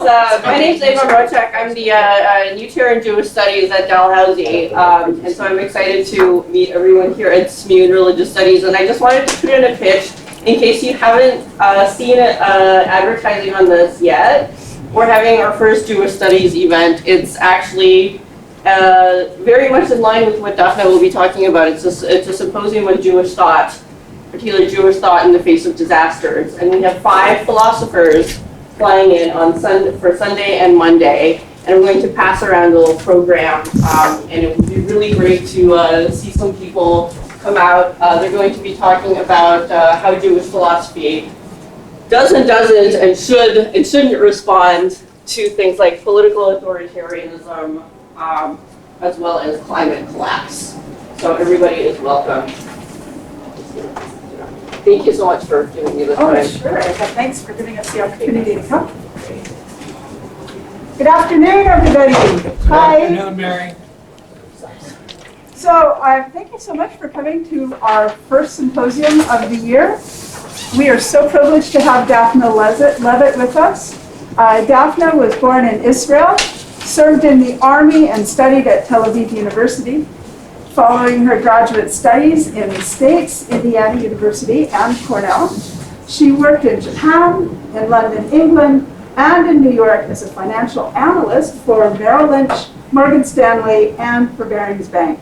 My name's Ava Rochek. I'm the new chair in Jewish Studies at Dalhousie, and so I'm excited to meet everyone here at SMU in Religious Studies. And I just wanted to put in a pitch in case you haven't seen advertising on this yet. We're having our first Jewish Studies event. It's actually very much in line with what Daphna will be talking about. It's a symposium on Jewish thought, particularly Jewish thought in the face of disasters. And we have 5 philosophers flying in on for Sunday and Monday, and I'm going to pass around a little program, and it would be really great to see some people come out. They're going to be talking about how Jewish philosophy does and doesn't and should and shouldn't respond to things like political authoritarianism, as well as climate collapse. So everybody is welcome. Thank you so much for giving me this time. Oh, sure. Thanks for giving us the opportunity to come. Good afternoon, everybody. Hi. Good afternoon, Mary. So, thank you so much for coming to our first symposium of the year. We are so privileged to have Daphna Levit with us. Daphna was born in Israel, served in the army, and studied at Tel Aviv University. Following her graduate studies in the States, Indiana University, and Cornell, she worked in Japan, in London, England, and in New York as a financial analyst for Merrill Lynch, Morgan Stanley, and for Barings Bank.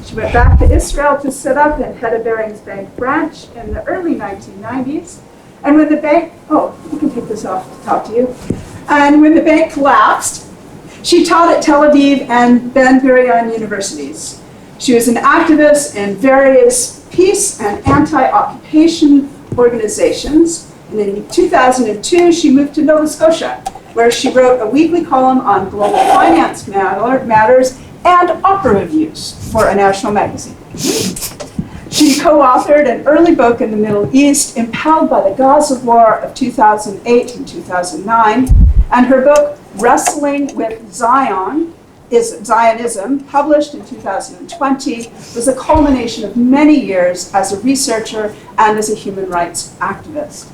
She went back to Israel to set up and head a Barings Bank branch in the early 1990s. And when the bank, you can take this off to talk to you. And when the bank collapsed, she taught at Tel Aviv and Ben Gurion universities. She was an activist in various peace and anti-occupation organizations. And in 2002, she moved to Nova Scotia, where she wrote a weekly column on global finance matters and opera reviews for a national magazine. She co-authored an early book in the Middle East, impelled by the Gaza War of 2008 and 2009, and her book, Wrestling with Zionism, published in 2020, was a culmination of many years as a researcher and as a human rights activist.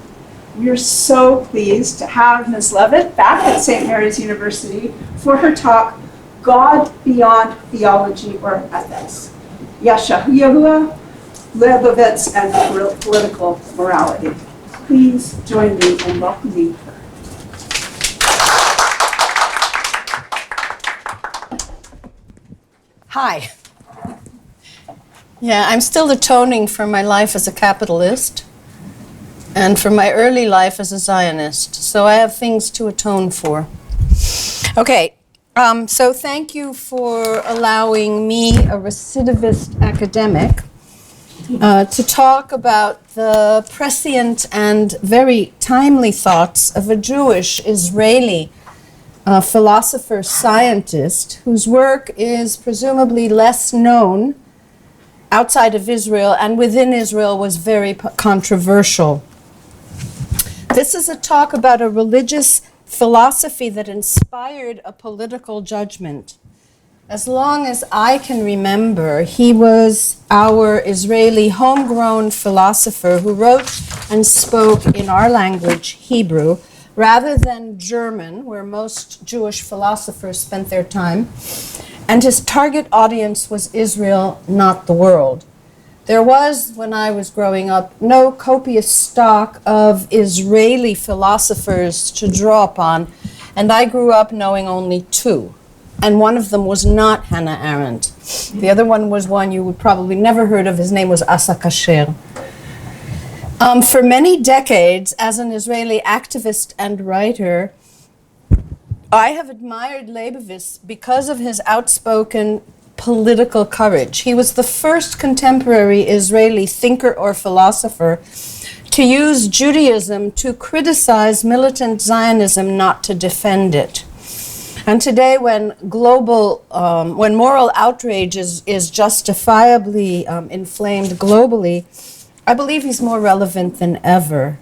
We are so pleased to have Ms. Levit back at St. Mary's University for her talk, God Beyond Theology or Ethics, Yeshyahu Leibowitz and Political Morality. Please join me in welcoming her. Hi. Yeah, I'm still atoning for my life as a capitalist and for my early life as a Zionist, so I have things to atone for. Okay, so thank you for allowing me, a recidivist academic, to talk about the prescient and very timely thoughts of a Jewish Israeli philosopher scientist whose work is presumably less known outside of Israel and within Israel was very controversial. This is a talk about a religious philosophy that inspired a political judgment. As long as I can remember, he was our Israeli homegrown philosopher who wrote and spoke in our language, Hebrew, rather than German, where most Jewish philosophers spent their time, and his target audience was Israel, not the world. There was, when I was growing up, no copious stock of Israeli philosophers to draw upon, and I grew up knowing only 2, and one of them was not Hannah Arendt. The other one was one you would probably never heard of. His name was Asa Kasher. For many decades, as an Israeli activist and writer, I have admired Leibowitz because of his outspoken political courage. He was the first contemporary Israeli thinker or philosopher to use Judaism to criticize militant Zionism, not to defend it. And today, when moral outrage is justifiably inflamed globally, I believe he's more relevant than ever.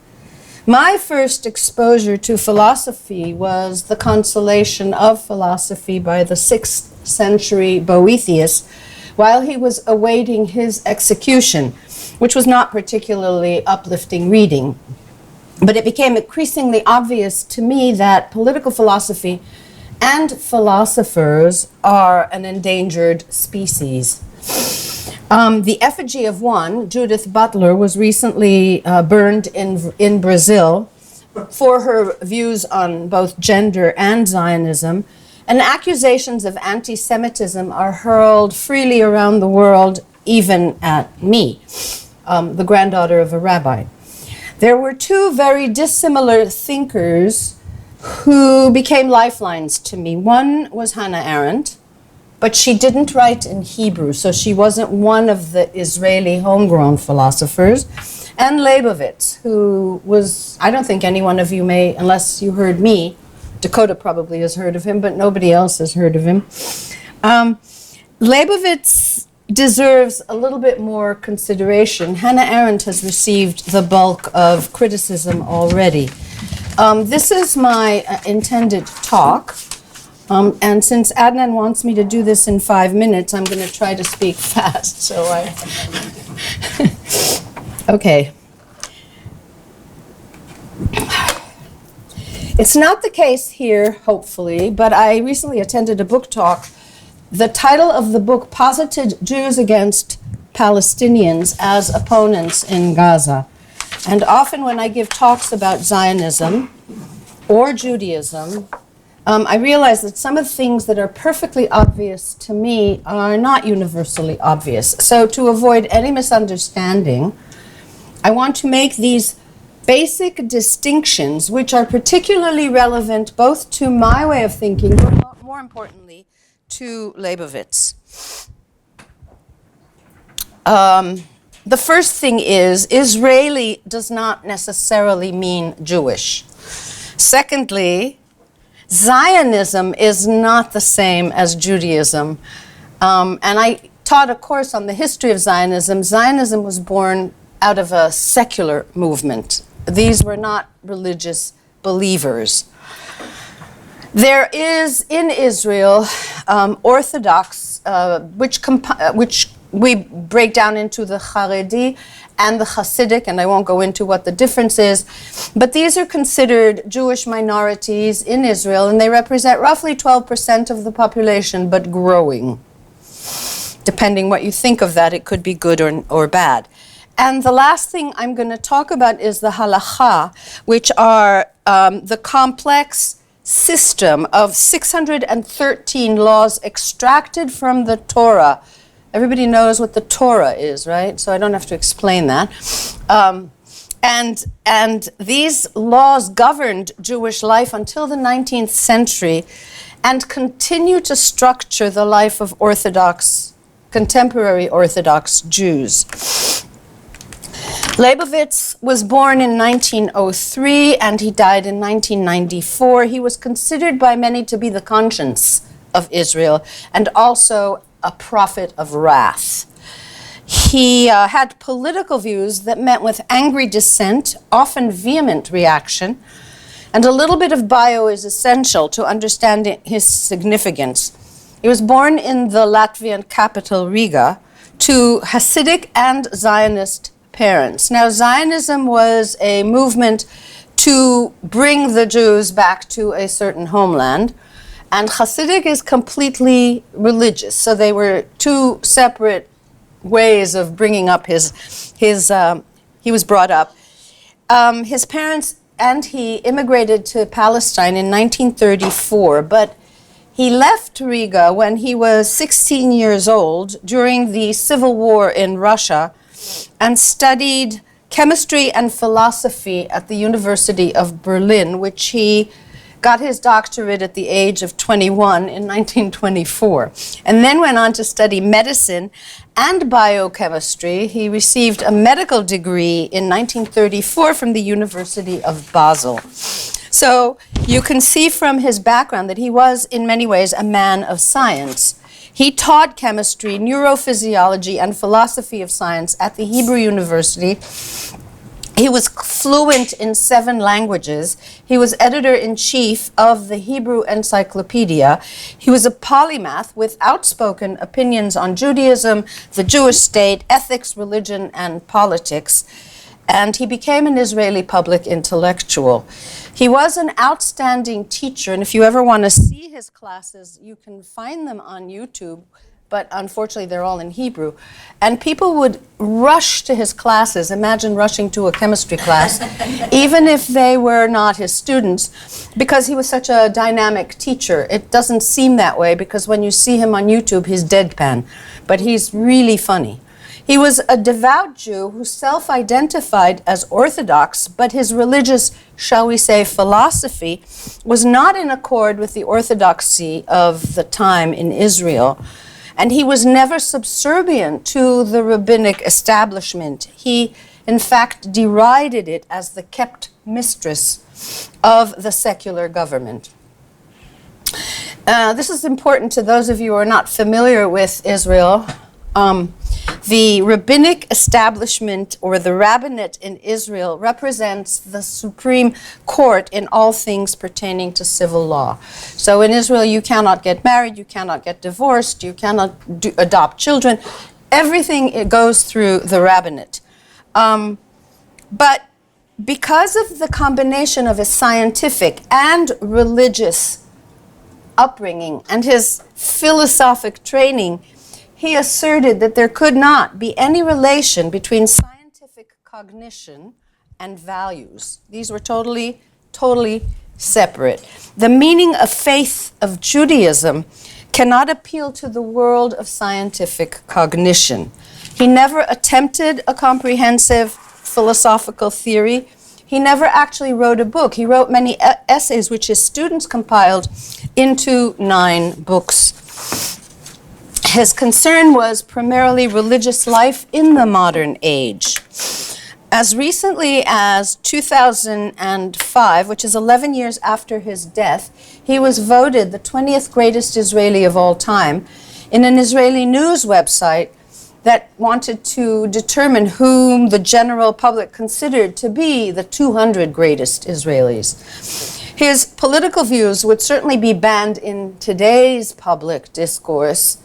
My first exposure to philosophy was The Consolation of Philosophy by the 6th century Boethius while he was awaiting his execution, which was not particularly uplifting reading. But it became increasingly obvious to me that political philosophy and philosophers are an endangered species. The effigy of one, Judith Butler, was recently burned in Brazil for her views on both gender and Zionism, and accusations of anti-Semitism are hurled freely around the world, even at me, the granddaughter of a rabbi. There were two very dissimilar thinkers who became lifelines to me. One was Hannah Arendt, but she didn't write in Hebrew, so she wasn't one of the Israeli homegrown philosophers. And Leibowitz, who was, I don't think any one of you may, unless you heard me, Dakota probably has heard of him, but nobody else has heard of him. Leibowitz deserves a little bit more consideration. Hannah Arendt has received the bulk of criticism already. This is my intended talk. And since Adnan wants me to do this in 5 minutes, I'm going to try to speak fast. So okay. It's not the case here, hopefully, but I recently attended a book talk. The title of the book posited Jews against Palestinians as opponents in Gaza. And often when I give talks about Zionism or Judaism, I realize that some of the things that are perfectly obvious to me are not universally obvious. So to avoid any misunderstanding, I want to make these basic distinctions, which are particularly relevant both to my way of thinking, but more importantly, to Leibowitz. The first thing is, Israeli does not necessarily mean Jewish. Secondly, Zionism is not the same as Judaism. And I taught a course on the history of Zionism. Zionism was born out of a secular movement. These were not religious believers. There is in Israel Orthodox, which we break down into the Haredi and the Hasidic, and I won't go into what the difference is, but these are considered Jewish minorities in Israel, and they represent roughly 12% of the population, but growing. Depending what you think of that, it could be good or bad. And the last thing I'm going to talk about is the halacha, which are the complex system of 613 laws extracted from the Torah. Everybody knows what the Torah is, right? So I don't have to explain that. And these laws governed Jewish life until the 19th century and continue to structure the life of contemporary Orthodox Jews. Leibowitz was born in 1903 and he died in 1994. He was considered by many to be the conscience of Israel and also a prophet of wrath. He had political views that met with angry dissent, often vehement reaction, and a little bit of bio is essential to understand his significance. He was born in the Latvian capital, Riga, to Hasidic and Zionist parents. Now, Zionism was a movement to bring the Jews back to a certain homeland, and Hasidic is completely religious. So they were two separate ways of bringing up he was brought up. His parents and he immigrated to Palestine in 1934, but he left Riga when he was 16 years old during the civil war in Russia and studied chemistry and philosophy at the University of Berlin, which he got his doctorate at the age of 21 in 1924, and then went on to study medicine and biochemistry. He received a medical degree in 1934 from the University of Basel. So you can see from his background that he was, in many ways, a man of science. He taught chemistry, neurophysiology, and philosophy of science at the Hebrew University. He was fluent in 7 languages. He was editor-in-chief of the Hebrew Encyclopedia. He was a polymath with outspoken opinions on Judaism, the Jewish state, ethics, religion, and politics. and he became an Israeli public intellectual. He was an outstanding teacher, and if you ever want to see his classes, you can find them on YouTube, but unfortunately they're all in Hebrew. And people would rush to his classes. Imagine rushing to a chemistry class, even if they were not his students, because he was such a dynamic teacher. It doesn't seem that way, because when you see him on YouTube, he's deadpan, but he's really funny. He was a devout Jew who self-identified as Orthodox, but his religious, shall we say, philosophy was not in accord with the orthodoxy of the time in Israel. And he was never subservient to the rabbinic establishment. He, in fact, derided it as the kept mistress of the secular government. This is important to those of you who are not familiar with Israel. The rabbinic establishment, or the rabbinate in Israel, represents the supreme court in all things pertaining to civil law. So in Israel, you cannot get married, you cannot get divorced, you cannot adopt children. Everything, it goes through the rabbinate. But because of the combination of his scientific and religious upbringing and his philosophic training, he asserted that there could not be any relation between scientific cognition and values. These were totally separate. The meaning of faith of Judaism cannot appeal to the world of scientific cognition. He never attempted a comprehensive philosophical theory. He never actually wrote a book. He wrote many essays which his students compiled into 9 books. His concern was primarily religious life in the modern age. As recently as 2005, which is 11 years after his death, he was voted the 20th greatest Israeli of all time in an Israeli news website that wanted to determine whom the general public considered to be the 200 greatest Israelis. His political views would certainly be banned in today's public discourse.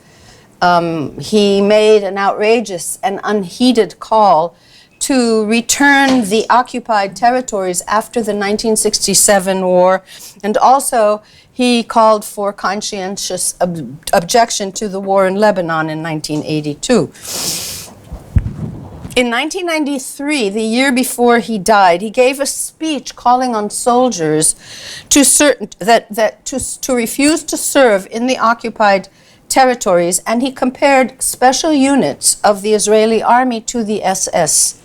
He made an outrageous and unheeded call to return the occupied territories after the 1967 war, and also he called for conscientious objection to the war in Lebanon in 1982. In 1993, the year before he died, he gave a speech calling on soldiers to refuse to serve in the occupied territories, and he compared special units of the Israeli army to the SS.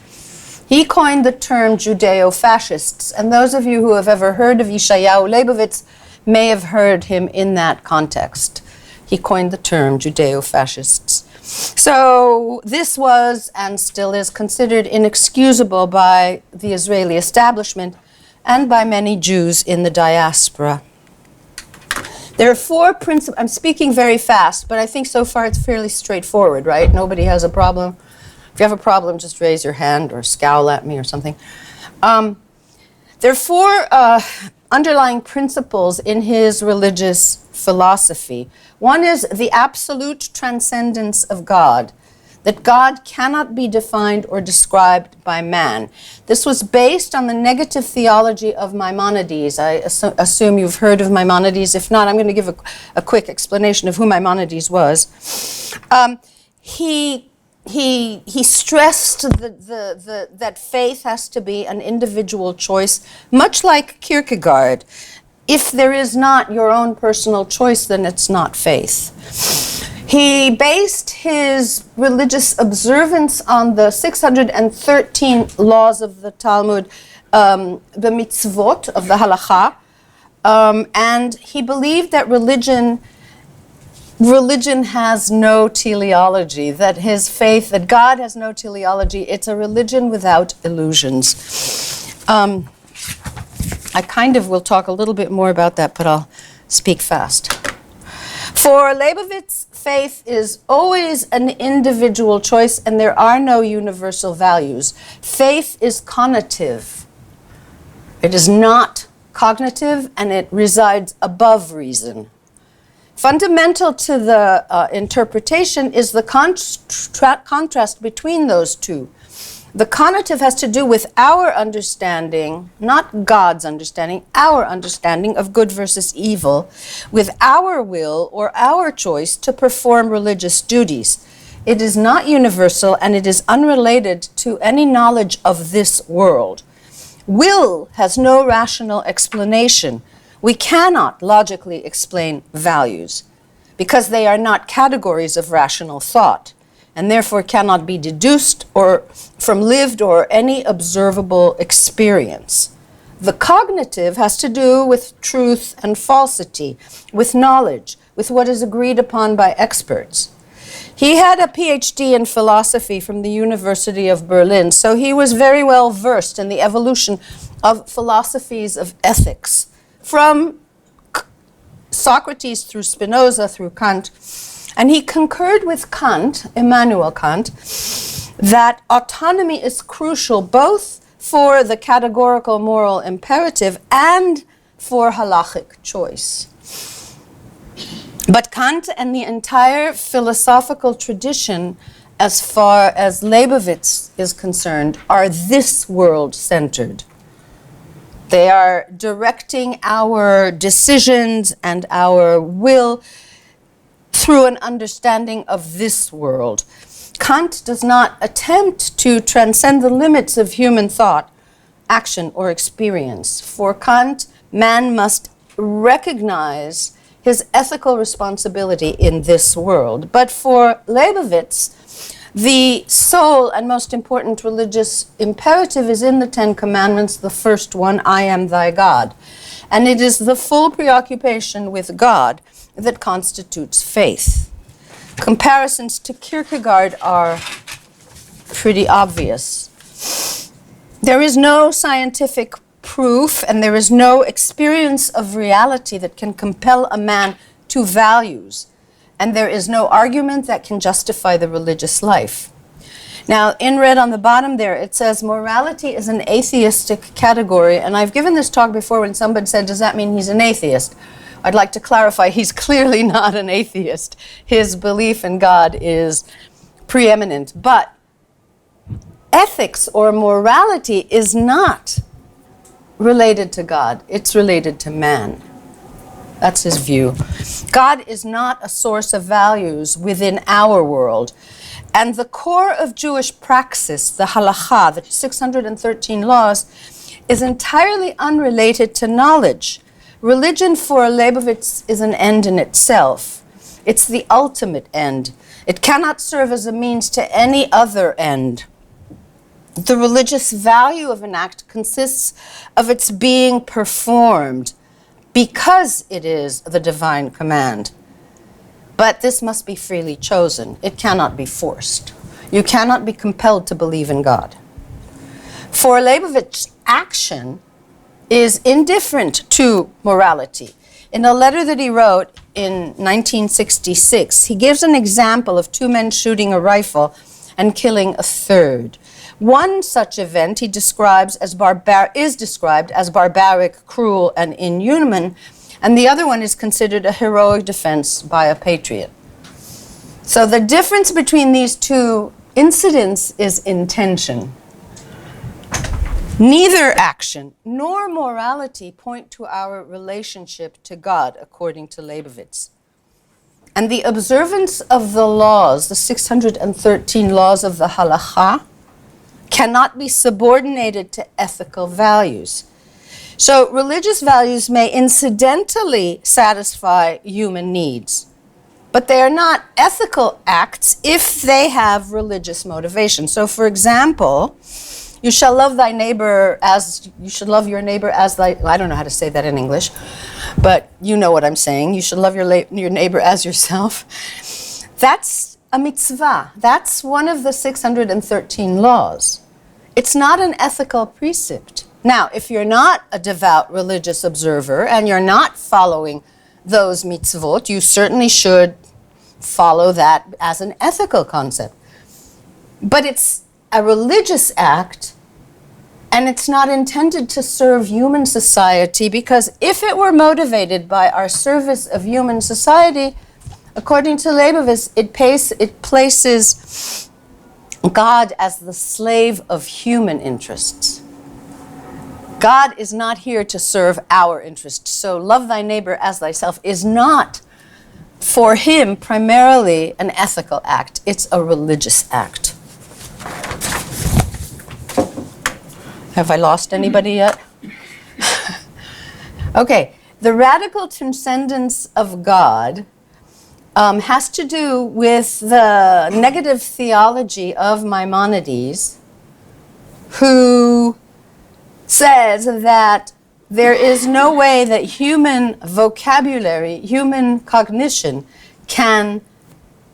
He coined the term Judeo-fascists, and those of you who have ever heard of Yeshyahu Leibowitz may have heard him in that context. He coined the term Judeo-fascists. So this was, and still is, considered inexcusable by the Israeli establishment and by many Jews in the diaspora. There are 4 principles. I'm speaking very fast, but I think so far it's fairly straightforward, right? Nobody has a problem. If you have a problem, just raise your hand or scowl at me or something. There are 4 underlying principles in his religious philosophy. One is the absolute transcendence of God, that God cannot be defined or described by man. This was based on the negative theology of Maimonides. I assume you've heard of Maimonides. If not, I'm going to give a quick explanation of who Maimonides was. He stressed that faith has to be an individual choice, much like Kierkegaard. If there is not your own personal choice, then it's not faith. He based his religious observance on the 613 laws of the Talmud, the mitzvot of the halakha, and he believed that religion has no teleology, that his faith, that God has no teleology. It's a religion without illusions. I kind of will talk a little bit more about that, but I'll speak fast. For Leibowitz, faith is always an individual choice, and there are no universal values. Faith is conative. It is not cognitive, and it resides above reason. Fundamental to the interpretation is the contrast between those two. The conative has to do with our understanding, not God's understanding, our understanding of good versus evil, with our will or our choice to perform religious duties. It is not universal, and it is unrelated to any knowledge of this world. Will has no rational explanation. We cannot logically explain values because they are not categories of rational thought, and therefore cannot be deduced or from lived or any observable experience. The cognitive has to do with truth and falsity, with knowledge, with what is agreed upon by experts. He had a PhD in philosophy from the University of Berlin, so he was very well versed in the evolution of philosophies of ethics, from Socrates through Spinoza through Kant. And he concurred with Kant, Immanuel Kant, that autonomy is crucial both for the categorical moral imperative and for halachic choice. But Kant and the entire philosophical tradition, as far as Leibowitz is concerned, are this world-centered. They are directing our decisions and our will through an understanding of this world. Kant does not attempt to transcend the limits of human thought, action, or experience. For Kant, man must recognize his ethical responsibility in this world. But for Leibowitz, the sole and most important religious imperative is in the Ten Commandments, the first one, I am thy God. And it is the full preoccupation with God that constitutes faith. Comparisons to Kierkegaard are pretty obvious. There is no scientific proof and there is no experience of reality that can compel a man to values, and there is no argument that can justify the religious life. Now, in red on the bottom there, it says morality is an atheistic category, and I've given this talk before when somebody said, does that mean he's an atheist? I'd like to clarify, he's clearly not an atheist. His belief in God is preeminent, but ethics or morality is not related to God. It's related to man. That's his view. God is not a source of values within our world. And the core of Jewish praxis, the halakha, the 613 laws, is entirely unrelated to knowledge. Religion for Leibowitz is an end in itself. It's the ultimate end. It cannot serve as a means to any other end. The religious value of an act consists of its being performed because it is the divine command. But this must be freely chosen. It cannot be forced. You cannot be compelled to believe in God. For Leibowitz, action is indifferent to morality. In a letter that he wrote in 1966, he gives an example of two men shooting a rifle and killing a third. One such event he describes as is described as barbaric, cruel, and inhuman, and the other one is considered a heroic defense by a patriot. So the difference between these two incidents is intention. Neither action nor morality point to our relationship to God, according to Leibowitz. And the observance of the laws, the 613 laws of the halakha, cannot be subordinated to ethical values. So religious values may incidentally satisfy human needs, but they are not ethical acts if they have religious motivation. So for example, you shall love thy neighbor as, you should love your neighbor as thy, I don't know how to say that in English, but you know what I'm saying. You should love your neighbor as yourself. That's a mitzvah. That's one of the 613 laws. It's not an ethical precept. Now, if you're not a devout religious observer and you're not following those mitzvot, you certainly should follow that as an ethical concept. But it's a religious act, and it's not intended to serve human society, because if it were motivated by our service of human society, according to Leibowitz, it places God as the slave of human interests. God is not here to serve our interests. So love thy neighbor as thyself is not, for him, primarily an ethical act. It's a religious act. Have I lost anybody yet? Okay, the radical transcendence of God has to do with the negative theology of Maimonides, who says that there is no way that human vocabulary, human cognition can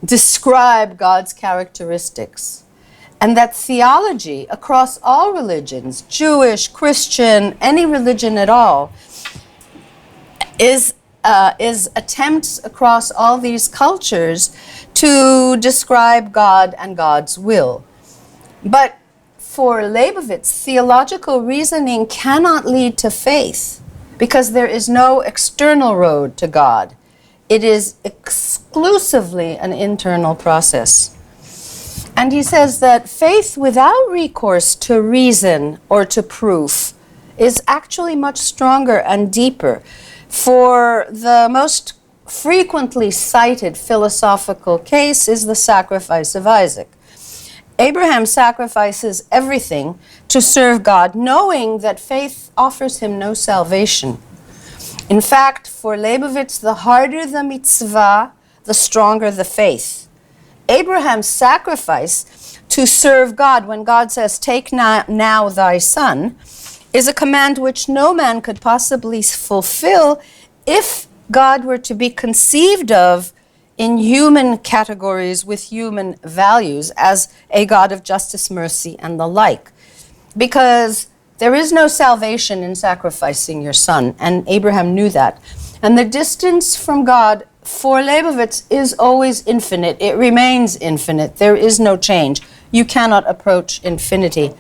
describe God's characteristics. And that theology across all religions, Jewish, Christian, any religion at all, is attempts across all these cultures to describe God and God's will. But for Leibowitz, theological reasoning cannot lead to faith because there is no external road to God. It is exclusively an internal process. And he says that faith without recourse to reason or to proof is actually much stronger and deeper. For the most frequently cited philosophical case is the sacrifice of Isaac. Abraham sacrifices everything to serve God, knowing that faith offers him no salvation. In fact, for Leibowitz, the harder the mitzvah, the stronger the faith. Abraham's sacrifice to serve God, when God says, "Take now thy son," is a command which no man could possibly fulfill if God were to be conceived of in human categories with human values as a God of justice, mercy, and the like. Because there is no salvation in sacrificing your son, and Abraham knew that. And the distance from God for Leibowitz is always infinite. It remains infinite. There is no change. You cannot approach infinity.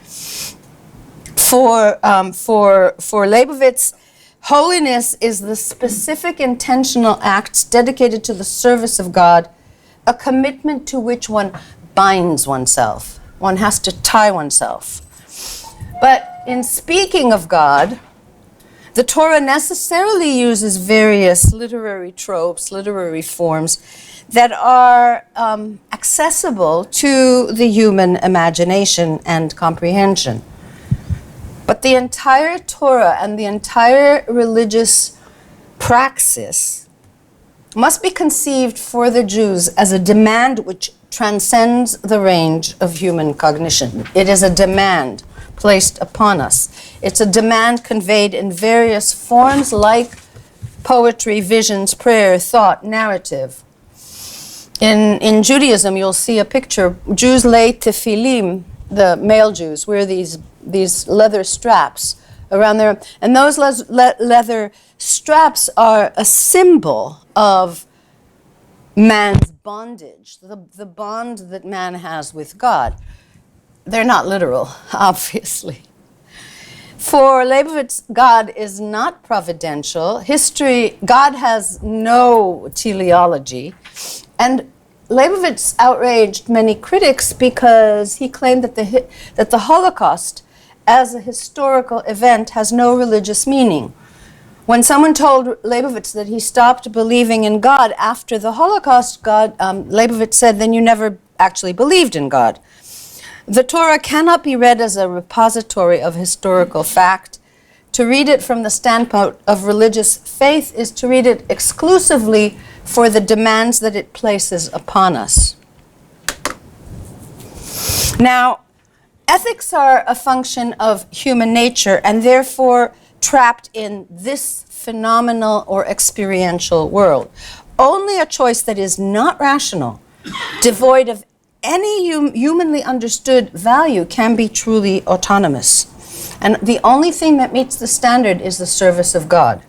For Leibowitz, holiness is the specific intentional acts dedicated to the service of God, a commitment to which one binds oneself. One has to tie oneself. But in speaking of God, the Torah necessarily uses various literary tropes, literary forms that are accessible to the human imagination and comprehension. But the entire Torah and the entire religious praxis must be conceived for the Jews as a demand which transcends the range of human cognition. It is a demand placed upon us. It's a demand conveyed in various forms like poetry, visions, prayer, thought, narrative. In Judaism, you'll see a picture. Jews lay tefillim, the male Jews, wear these leather straps around their, and those leather straps are a symbol of man's bondage, the bond that man has with God. They're not literal, obviously. For Leibowitz, God is not providential. God has no teleology. And Leibowitz outraged many critics because he claimed that the Holocaust as a historical event has no religious meaning. When someone told Leibowitz that he stopped believing in God after the Holocaust, Leibowitz said, then you never actually believed in God. The Torah cannot be read as a repository of historical fact. To read it from the standpoint of religious faith is to read it exclusively for the demands that it places upon us. Now, ethics are a function of human nature and therefore trapped in this phenomenal or experiential world. Only a choice that is not rational, devoid of any humanly understood value, can be truly autonomous. And the only thing that meets the standard is the service of God.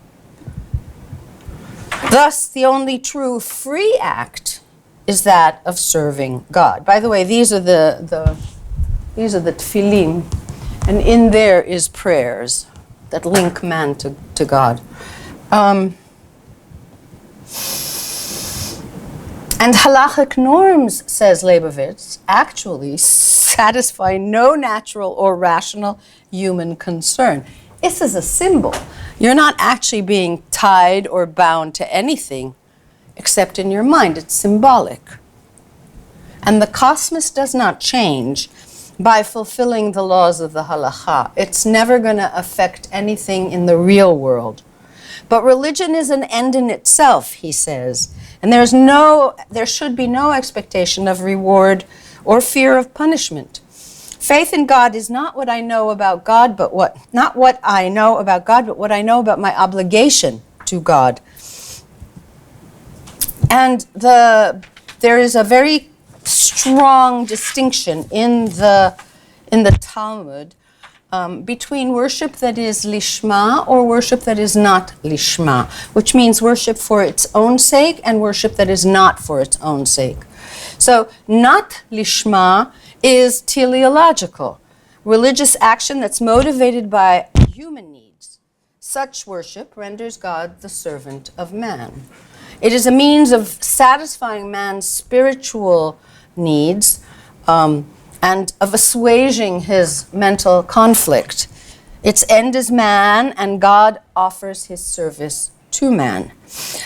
Thus, the only true free act is that of serving God. By the way, these are the tefillin, and in there is prayers that link man to God. And halachic norms, says Leibowitz, actually satisfy no natural or rational human concern. This is a symbol. You're not actually being tied or bound to anything except in your mind. It's symbolic. And the cosmos does not change by fulfilling the laws of the halakha. It's never going to affect anything in the real world. But religion is an end in itself, he says. And there should be no expectation of reward or fear of punishment. Faith in God is not what I know about God, but what I know about my obligation to God. And there is a very strong distinction in the Talmud between worship that is lishma or worship that is not lishma, which means worship for its own sake and worship that is not for its own sake. So not lishma is teleological, religious action that's motivated by human needs. Such worship renders God the servant of man. It is a means of satisfying man's spiritual needs and of assuaging his mental conflict. Its end is man, and God offers his service to man.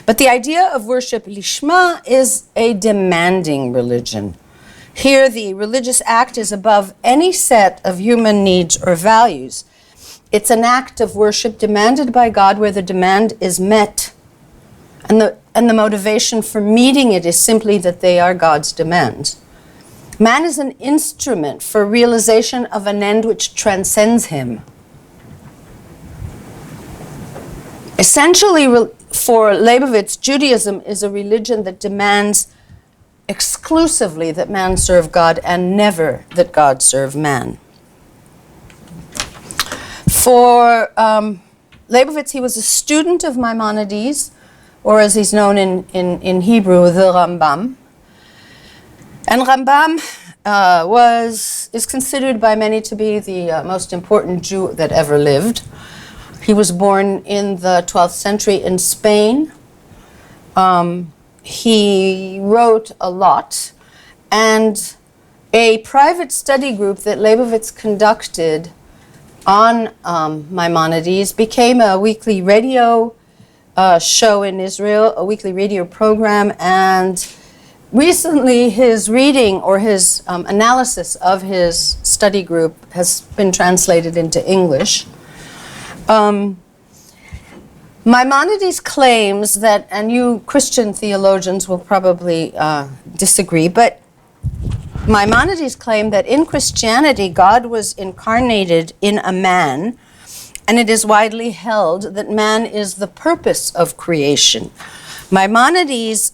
But the idea of worship lishma is a demanding religion. Here, the religious act is above any set of human needs or values. It's an act of worship demanded by God where the demand is met. And the motivation for meeting it is simply that they are God's demands. Man is an instrument for realization of an end which transcends him. Essentially, for Leibowitz, Judaism is a religion that demands exclusively that man serve God and never that God serve man. For Leibowitz, he was a student of Maimonides, or as he's known in Hebrew, the Rambam. And Rambam is considered by many to be the most important Jew that ever lived. He was born in the 12th century in Spain. He wrote a lot, and a private study group that Leibowitz conducted on Maimonides became a weekly radio show in Israel, a weekly radio program, and recently his reading or his analysis of his study group has been translated into English. Maimonides claims that, and you Christian theologians will probably disagree, but Maimonides claimed that in Christianity, God was incarnated in a man, and it is widely held that man is the purpose of creation. Maimonides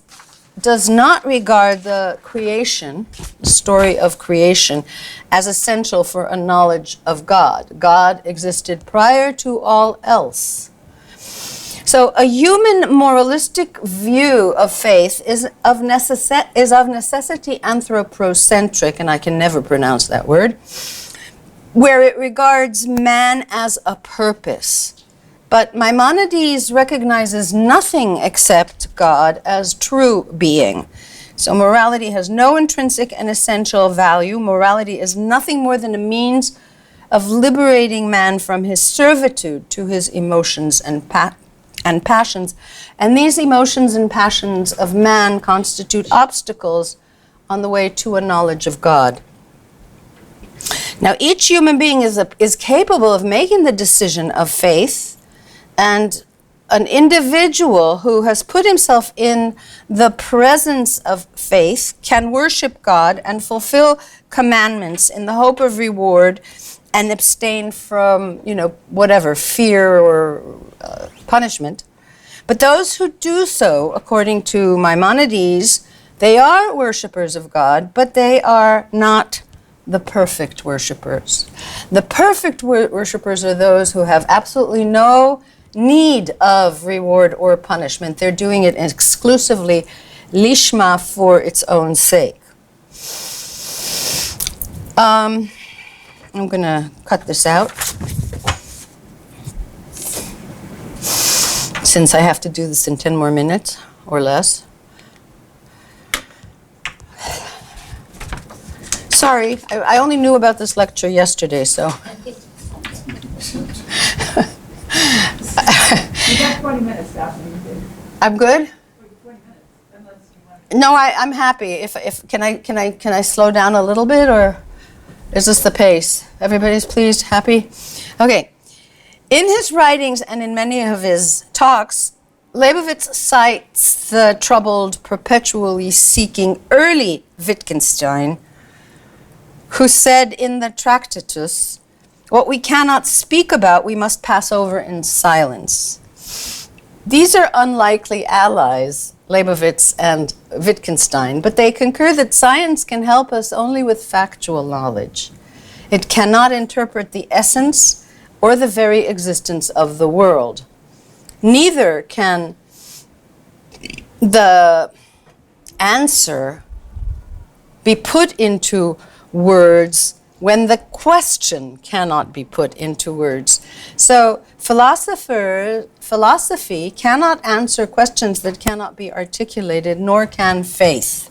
does not regard the creation, the story of creation, as essential for a knowledge of God. God existed prior to all else. So a human moralistic view of faith is of necessity anthropocentric, and I can never pronounce that word, where it regards man as a purpose. But Maimonides recognizes nothing except God as true being. So morality has no intrinsic and essential value. Morality is nothing more than a means of liberating man from his servitude to his emotions and passions. And these emotions and passions of man constitute obstacles on the way to a knowledge of God. Now, each human being is capable of making the decision of faith, and an individual who has put himself in the presence of faith can worship God and fulfill commandments in the hope of reward and abstain from, whatever, fear or punishment. But those who do so, according to Maimonides, they are worshipers of God, but they are not the perfect worshipers. The perfect worshipers are those who have absolutely no need of reward or punishment. They're doing it exclusively lishma, for its own sake. I'm going to cut this out, since I have to do this in 10 more minutes or less. Sorry, I only knew about this lecture yesterday, so. You got 20 minutes, Daphne. I'm good? 20 minutes, unless you want. No, I'm happy. If can I slow down a little bit, or is this the pace? Everybody's pleased, happy? Okay. In his writings and in many of his talks, Leibowitz cites the troubled, perpetually seeking early Wittgenstein, who said in the Tractatus, "What we cannot speak about, we must pass over in silence." These are unlikely allies, Leibowitz and Wittgenstein, but they concur that science can help us only with factual knowledge. It cannot interpret the essence or the very existence of the world. Neither can the answer be put into words when the question cannot be put into words. So philosophy cannot answer questions that cannot be articulated, nor can faith.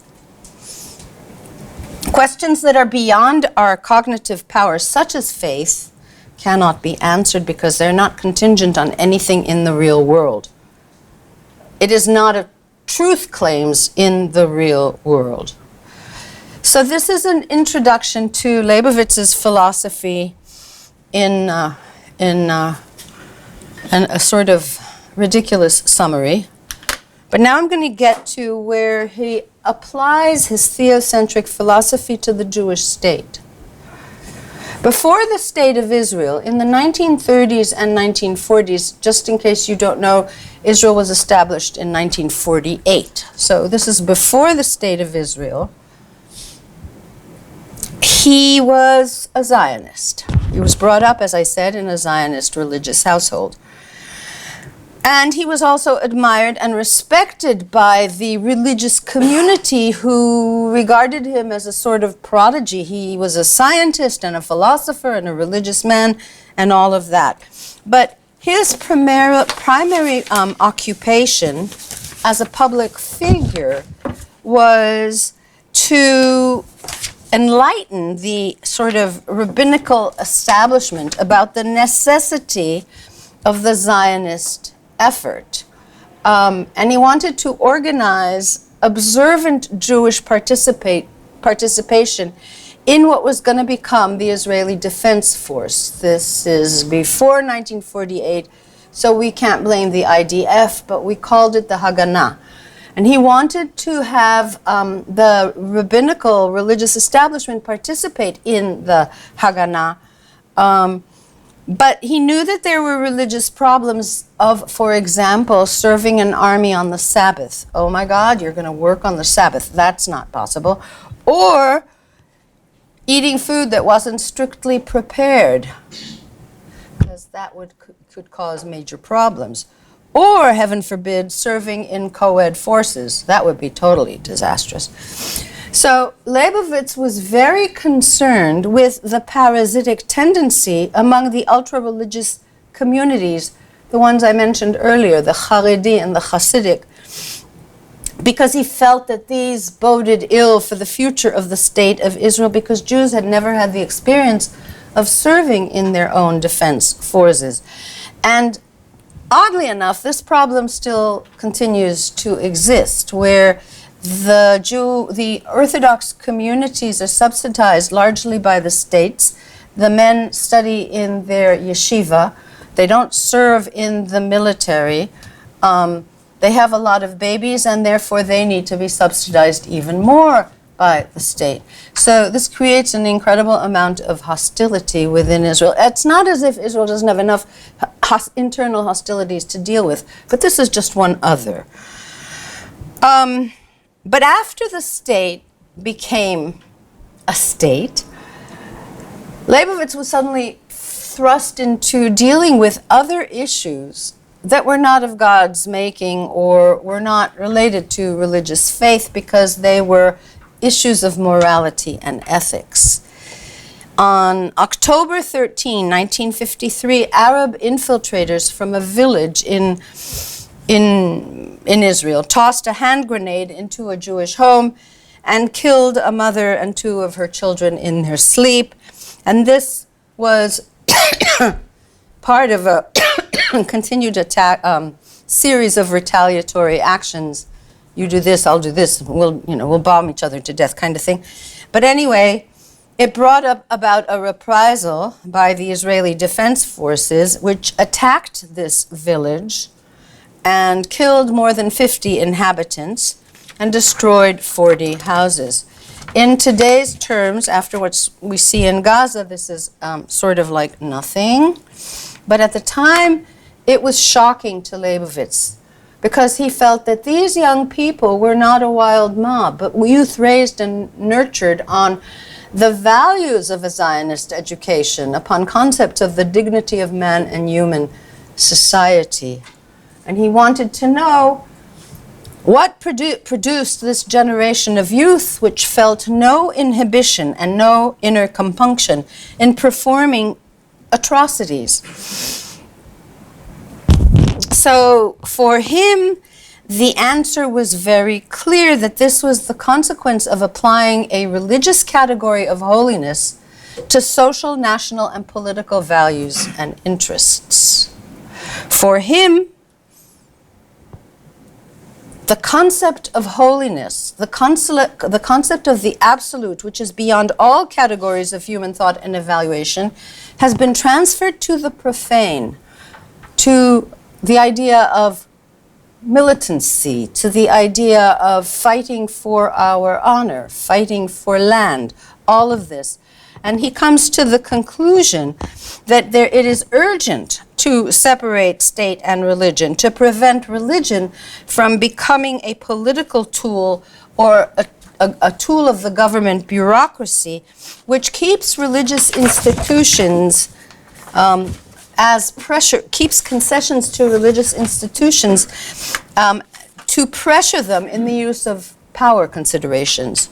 Questions that are beyond our cognitive powers, such as faith, cannot be answered because they're not contingent on anything in the real world. It is not a truth claims in the real world. So this is an introduction to Leibowitz's philosophy in a sort of ridiculous summary. But now I'm going to get to where he applies his theocentric philosophy to the Jewish state. Before the state of Israel, in the 1930s and 1940s, just in case you don't know, Israel was established in 1948. So this is before the state of Israel. He was a Zionist. He was brought up, as I said, in a Zionist religious household. And he was also admired and respected by the religious community, who regarded him as a sort of prodigy. He was a scientist and a philosopher and a religious man and all of that. But his primary occupation as a public figure was to enlighten the sort of rabbinical establishment about the necessity of the Zionist effort. And he wanted to organize observant Jewish participation in what was going to become the Israeli Defense Force. This is before 1948, so we can't blame the IDF, but we called it the Haganah. And he wanted to have the rabbinical religious establishment participate in the Haganah. But he knew that there were religious problems of, for example, serving an army on the Sabbath. Oh my God, you're going to work on the Sabbath. That's not possible. Or eating food that wasn't strictly prepared, because that could cause major problems. Or, heaven forbid, serving in co-ed forces. That would be totally disastrous. So Leibowitz was very concerned with the parasitic tendency among the ultra-religious communities, the ones I mentioned earlier, the Haredi and the Hasidic, because he felt that these boded ill for the future of the state of Israel, because Jews had never had the experience of serving in their own defense forces. And oddly enough, this problem still continues to exist, where the Orthodox communities are subsidized largely by the states. The men study in their yeshiva. They don't serve in the military. They have a lot of babies, and therefore they need to be subsidized even more by the state. So this creates an incredible amount of hostility within Israel. It's not as if Israel doesn't have enough internal hostilities to deal with, but this is just one other. But after the state became a state, Leibowitz was suddenly thrust into dealing with other issues that were not of God's making or were not related to religious faith, because they were issues of morality and ethics. On October 13, 1953, Arab infiltrators from a village in Israel tossed a hand grenade into a Jewish home, and killed a mother and 2 of her children in their sleep. And this was part of a continued attack, series of retaliatory actions. You do this, I'll do this. We'll bomb each other to death, kind of thing. But anyway, it brought about a reprisal by the Israeli Defense Forces, which attacked this village and killed more than 50 inhabitants and destroyed 40 houses. In today's terms, after what we see in Gaza, this is sort of like nothing. But at the time, it was shocking to Leibowitz because he felt that these young people were not a wild mob, but youth raised and nurtured on the values of a Zionist education, upon concepts of the dignity of man and human society. And he wanted to know what produced this generation of youth which felt no inhibition and no inner compunction in performing atrocities. So for him, the answer was very clear that this was the consequence of applying a religious category of holiness to social, national, and political values and interests. For him, the concept of holiness, the concept of the absolute, which is beyond all categories of human thought and evaluation, has been transferred to the profane, to the idea of militancy, to the idea of fighting for our honor, fighting for land, all of this. And he comes to the conclusion that it is urgent to separate state and religion, to prevent religion from becoming a political tool or a tool of the government bureaucracy, which keeps religious institutions as pressure, keeps concessions to religious institutions to pressure them in the use of power considerations.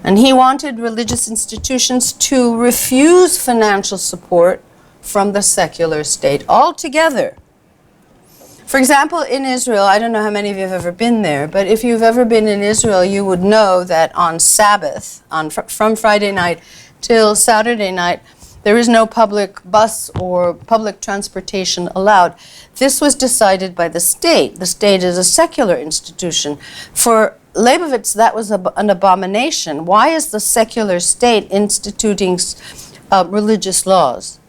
And he wanted religious institutions to refuse financial support from the secular state altogether. For example, in Israel, I don't know how many of you have ever been there, but if you've ever been in Israel, you would know that on Sabbath, from Friday night till Saturday night, there is no public bus or public transportation allowed. This was decided by the state. The state is a secular institution. For Leibowitz, that was an abomination. Why is the secular state instituting religious laws?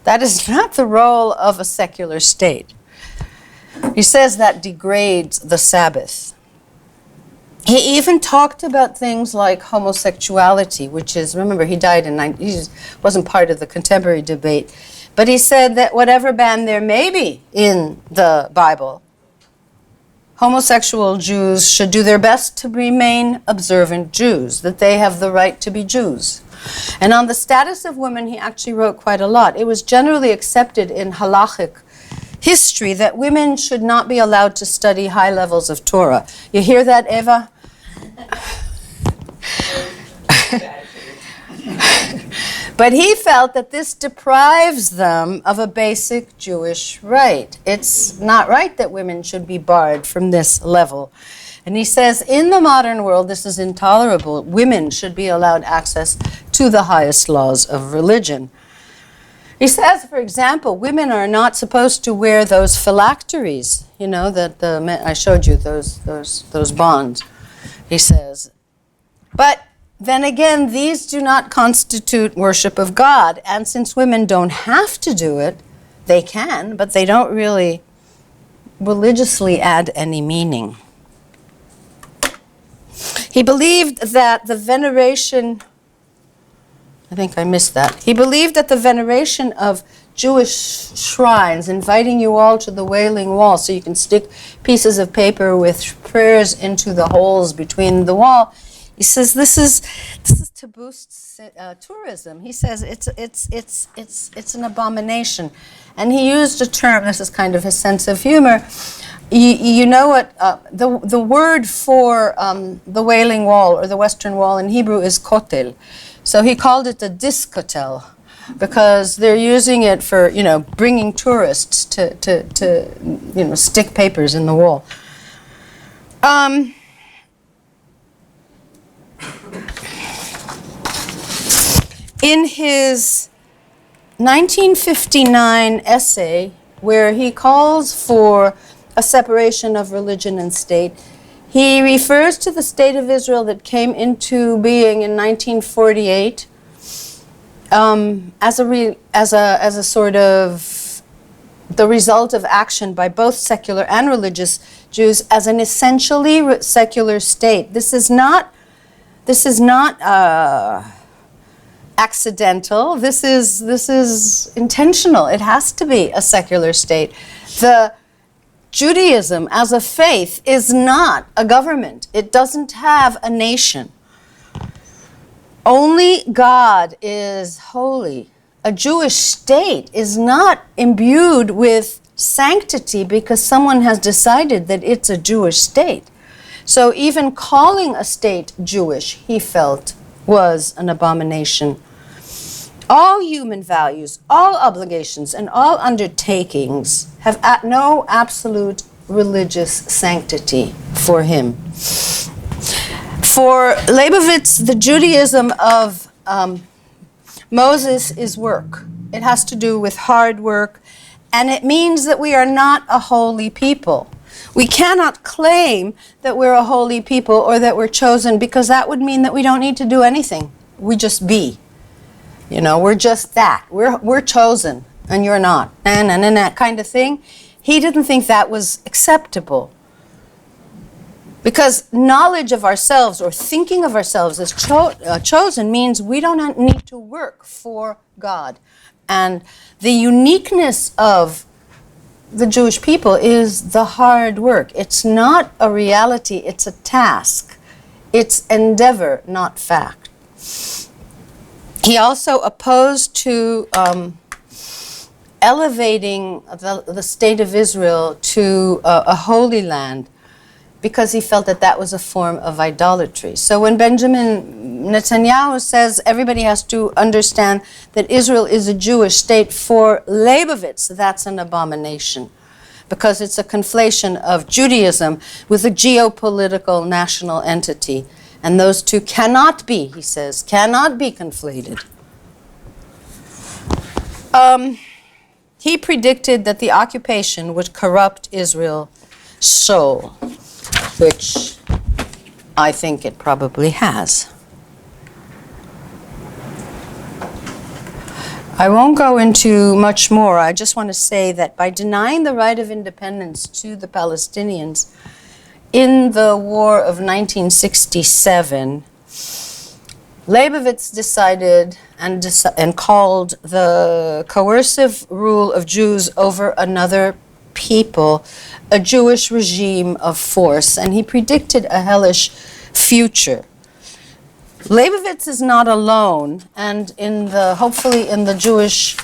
That is not the role of a secular state. He says that degrades the Sabbath. He even talked about things like homosexuality, which is, remember, he died he wasn't part of the contemporary debate, but he said that whatever ban there may be in the Bible, homosexual Jews should do their best to remain observant Jews, that they have the right to be Jews. And on the status of women, he actually wrote quite a lot. It was generally accepted in halachic history that women should not be allowed to study high levels of Torah. You hear that, Eva? But he felt that this deprives them of a basic Jewish right. It's not right that women should be barred from this level. And he says, in the modern world, this is intolerable. Women should be allowed access to the highest laws of religion. He says, for example, women are not supposed to wear those phylacteries, you know, that I showed you, those bonds, he says. But then again, these do not constitute worship of God. And since women don't have to do it, they can, but they don't really religiously add any meaning. He believed that the veneration, I think I missed that. He believed that the veneration of Jewish shrines, inviting you all to the Wailing Wall so you can stick pieces of paper with prayers into the holes between the wall. He says this is to boost tourism. He says it's an abomination, and he used a term. This is kind of his sense of humor. You know what the word for the Wailing Wall or the Western Wall in Hebrew is kotel. So he called it the discotel because they're using it for, you know, bringing tourists to you know, stick papers in the wall. In his 1959 essay, where he calls for a separation of religion and state, he refers to the state of Israel that came into being in 1948 as a sort of the result of action by both secular and religious Jews as an essentially secular state. This is not accidental. This is intentional. It has to be a secular state. The Judaism as a faith is not a government. It doesn't have a nation. Only God is holy. A Jewish state is not imbued with sanctity because someone has decided that it's a Jewish state. So even calling a state Jewish, he felt, was an abomination. All human values, all obligations, and all undertakings have no absolute religious sanctity for him. For Leibowitz, the Judaism of Moses is work. It has to do with hard work, and it means that we are not a holy people. We cannot claim that we're a holy people or that we're chosen, because that would mean that we don't need to do anything. We just be. You know, we're just that. We're chosen, and you're not. And that kind of thing. He didn't think that was acceptable. Because knowledge of ourselves or thinking of ourselves as chosen means we don't need to work for God. And the uniqueness of the Jewish people is the hard work. It's not a reality, it's a task. It's endeavor, not fact. He also opposed to elevating the state of Israel to a holy land because he felt that that was a form of idolatry. So when Benjamin Netanyahu says everybody has to understand that Israel is a Jewish state, for Leibowitz, that's an abomination, because it's a conflation of Judaism with a geopolitical national entity. And those two cannot be, he says, cannot be conflated. He predicted that the occupation would corrupt Israel's soul, which I think it probably has. I won't go into much more. I just want to say that by denying the right of independence to the Palestinians in the War of 1967, Leibowitz decided and called the coercive rule of Jews over another people a Jewish regime of force, and he predicted a hellish future. Leibowitz is not alone, and hopefully in the Jewish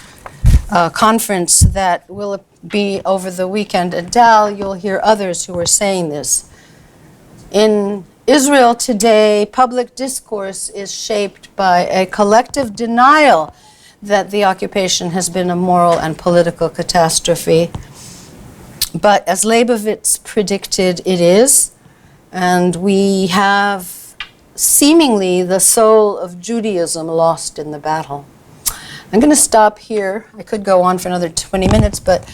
conference that will be over the weekend at Dal, you'll hear others who are saying this. In Israel today, public discourse is shaped by a collective denial that the occupation has been a moral and political catastrophe. But as Leibowitz predicted, it is, and we have seemingly the soul of Judaism lost in the battle. I'm going to stop here. I could go on for another 20 minutes, but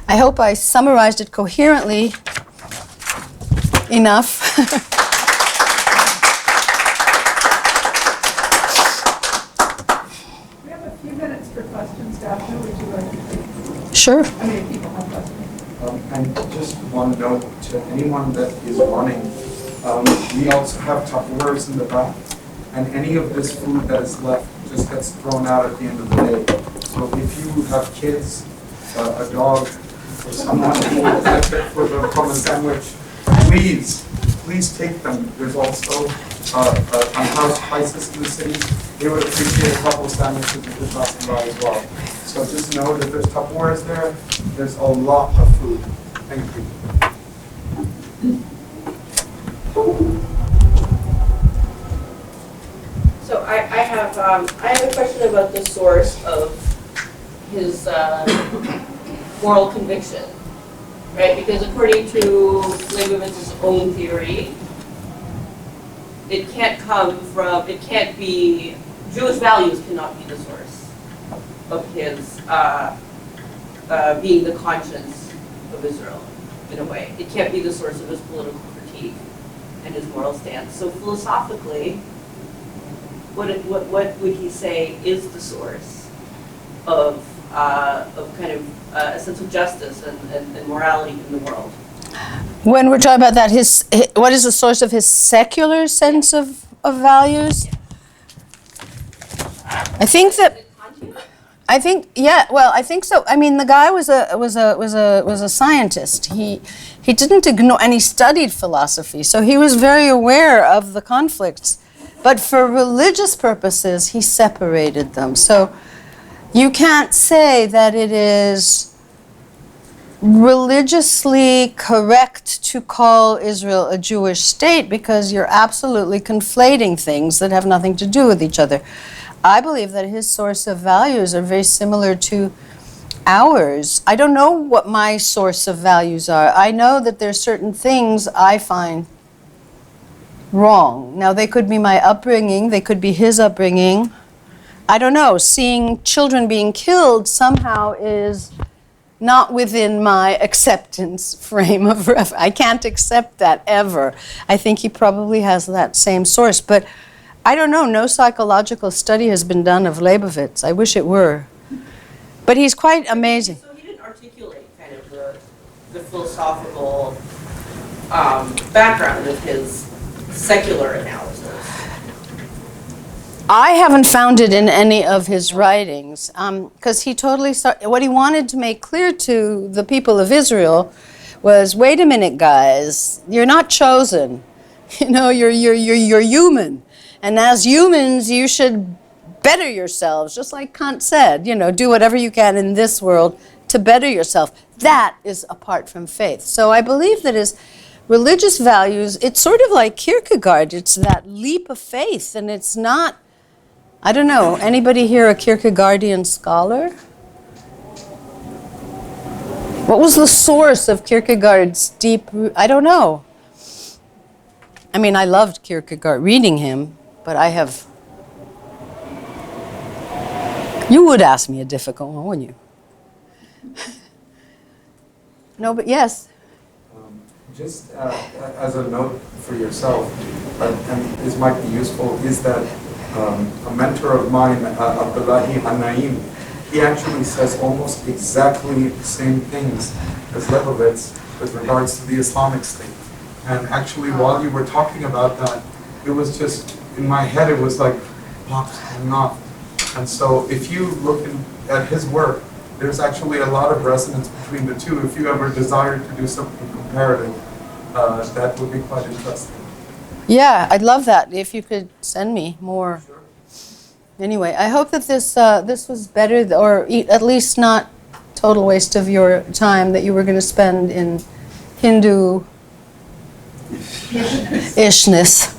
I hope I summarized it coherently enough. We have a few minutes for questions, Daphna. Would you like to take? Sure. How many people have questions? And just one note to anyone that is running, we also have Tupperwares in the back, and any of this food that is left just gets thrown out at the end of the day. So if you have kids, a dog, or someone who will benefit from a sandwich, please take them. There's also unhoused crisis in the city. They would appreciate a couple of sandwiches you could pass them by as well. So just know that there's Tupperwares there. There's a lot of food. Thank you. So I have a question about the source of his moral conviction, right? Because according to Leibowitz's own theory, it can't be Jewish values cannot be the source of his being the conscience of Israel, in a way. It can't be the source of his political critique and his moral stance. So philosophically, what would he say is the source of kind of a sense of justice and morality in the world? When we're talking about that, what is the source of his secular sense of values? I think that. I think so. I mean, the guy was a scientist. He didn't ignore, and he studied philosophy, so he was very aware of the conflicts. But for religious purposes, he separated them. So you can't say that it is religiously correct to call Israel a Jewish state, because you're absolutely conflating things that have nothing to do with each other. I believe that his source of values are very similar to ours. I don't know what my source of values are. I know that there's certain things I find wrong. Now, they could be my upbringing, they could be his upbringing. I don't know. Seeing children being killed somehow is not within my acceptance frame of reference. I can't accept that ever. I think he probably has that same source. But I don't know. No psychological study has been done of Leibowitz. I wish it were. But he's quite amazing. So he didn't articulate kind of the philosophical background of his secular analysis. I haven't found it in any of his writings, because he totally what he wanted to make clear to the people of Israel was, wait a minute, guys, you're not chosen. You know, you're human. And as humans, you should better yourselves, just like Kant said, you know, do whatever you can in this world to better yourself. That is apart from faith. So I believe that his religious values, it's sort of like Kierkegaard. It's that leap of faith, and it's not, I don't know, anybody here a Kierkegaardian scholar? What was the source of Kierkegaard's deep root? I don't know. I mean, I loved Kierkegaard, reading him, but I have... You would ask me a difficult one, wouldn't you? No, but yes. Just as a note for yourself, and this might be useful, is that a mentor of mine, Abdullahi Hanaim, he actually says almost exactly the same things as Leibowitz with regards to the Islamic State. And actually, while you were talking about that, it was just, in my head, it was like pops going off. And so if you look at his work, there's actually a lot of resonance between the two. If you ever desire to do something comparative, that would be quite interesting. Yeah, I'd love that if you could send me more. Sure. Anyway, I hope that this was better, or at least not total waste of your time that you were going to spend in Hindu ishness.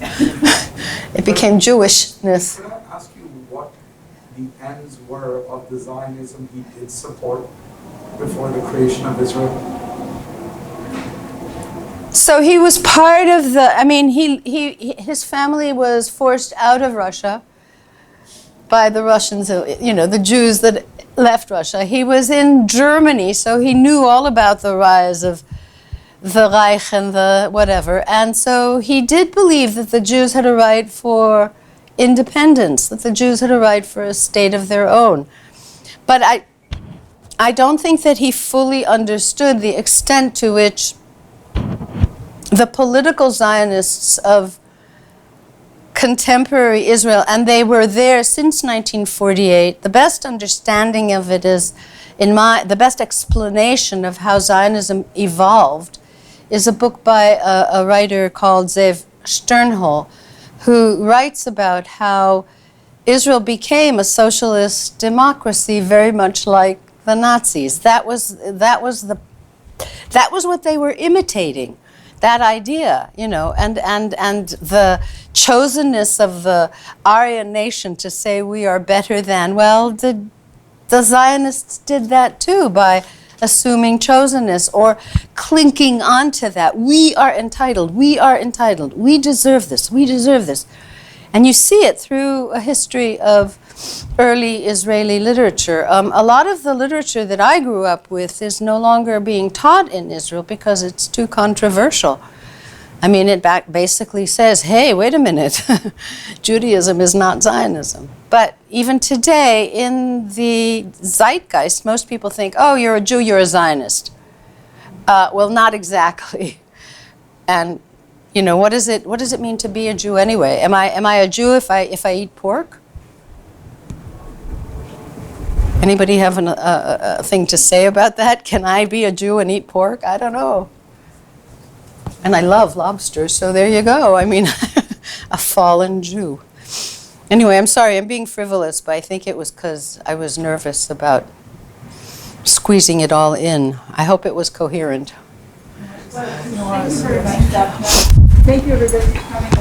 It became Jewishness. Could I ask you what the ends were of the Zionism he did support before the creation of Israel? So he was part of the, I mean, his family was forced out of Russia by the Russians, you know, the Jews that left Russia. He was in Germany, so he knew all about the rise of the Reich and the whatever. And so he did believe that the Jews had a right for independence, that the Jews had a right for a state of their own. But I don't think that he fully understood the extent to which the political Zionists of contemporary Israel, and they were there since 1948, the best understanding of it is, the best explanation of how Zionism evolved is a book by a writer called Zev Sternhol, who writes about how Israel became a socialist democracy very much like the Nazis. That was what they were imitating. That idea, you know, and the chosenness of the Aryan nation to say we are better than, well, the Zionists did that too by assuming chosenness or clinking onto that. We are entitled, we deserve this, we deserve this. And you see it through a history of early Israeli literature. A lot of the literature that I grew up with is no longer being taught in Israel because it's too controversial. I mean, it basically says, hey, wait a minute, Judaism is not Zionism. But even today, in the zeitgeist, most people think, oh, you're a Jew, you're a Zionist. Well, not exactly. And, you know, what does it mean to be a Jew anyway? Am I a Jew if I eat pork? Anybody have a thing to say about that? Can I be a Jew and eat pork? I don't know. And I love lobster, so there you go. I mean, a fallen Jew. Anyway, I'm sorry, I'm being frivolous, but I think it was because I was nervous about squeezing it all in. I hope it was coherent. Thank you, everybody, for coming.